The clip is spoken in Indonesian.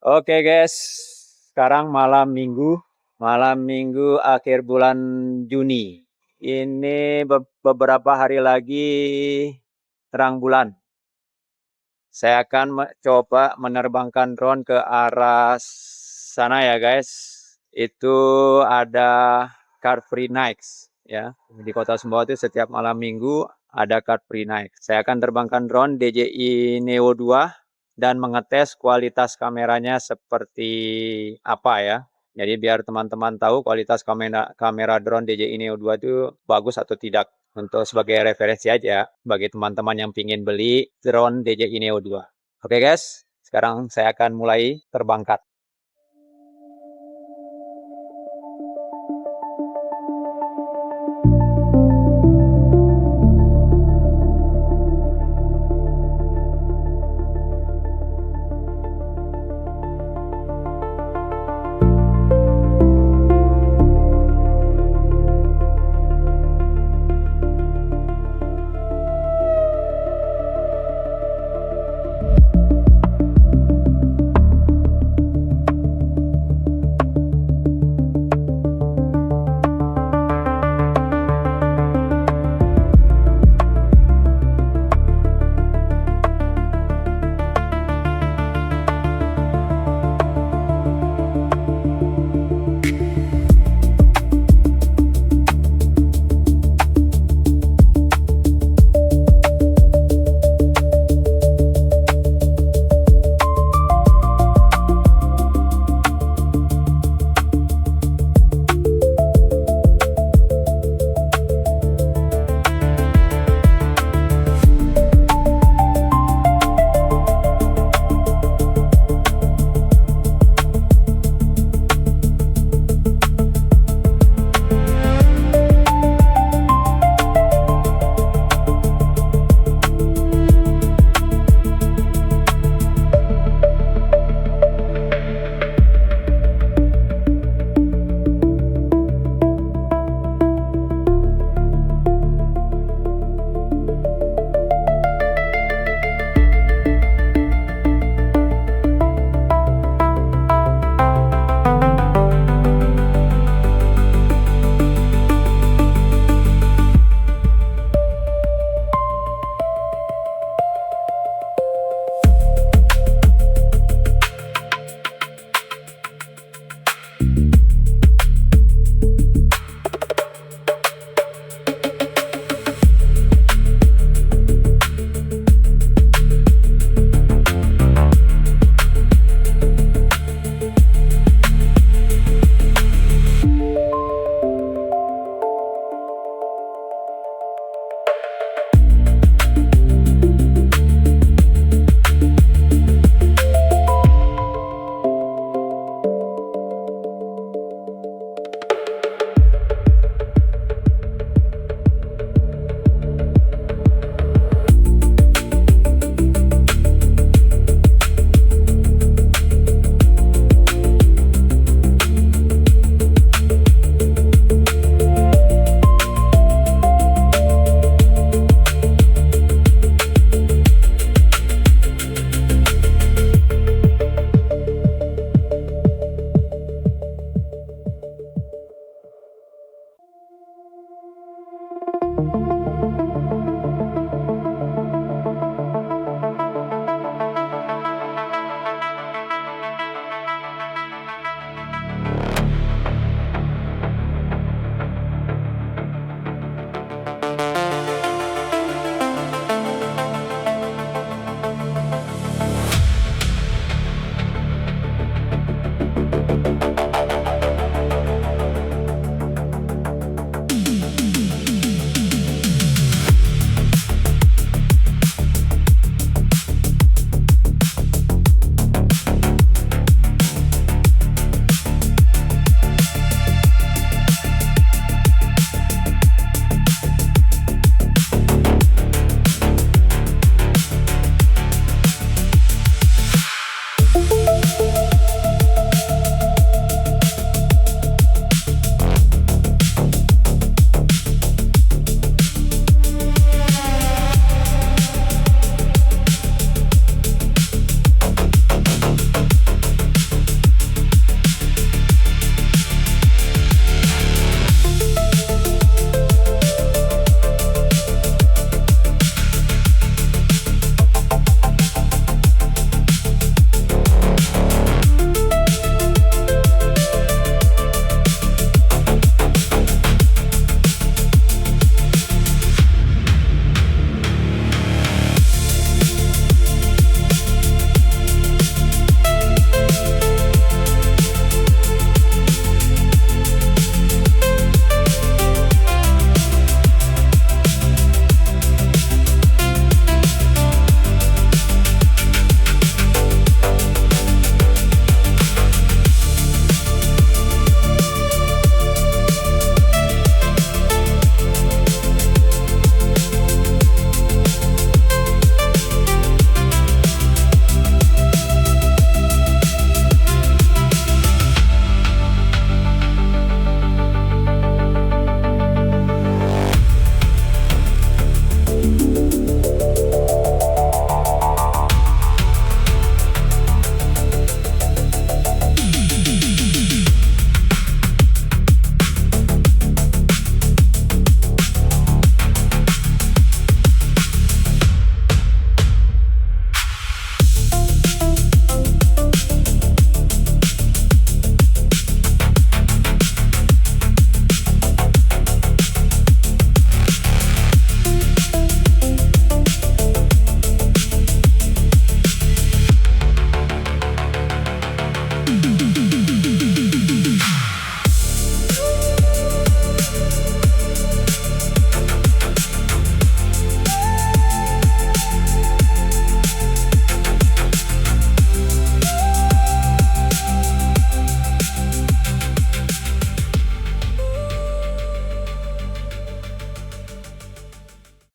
Oke guys, sekarang malam minggu akhir bulan Juni. Ini beberapa hari lagi terang bulan. Saya akan coba menerbangkan drone ke arah sana ya guys. Itu ada Car Free Nights ya. Di Kota Sumbawa itu setiap malam minggu ada Car Free Night. Saya akan terbangkan drone DJI Neo 2 dan mengetes kualitas kameranya seperti apa ya. Jadi biar teman-teman tahu kualitas kamera drone DJI Neo 2 itu bagus atau tidak. Untuk sebagai referensi aja bagi teman-teman yang ingin beli drone DJI Neo 2. Oke guys, sekarang saya akan mulai terbangkat.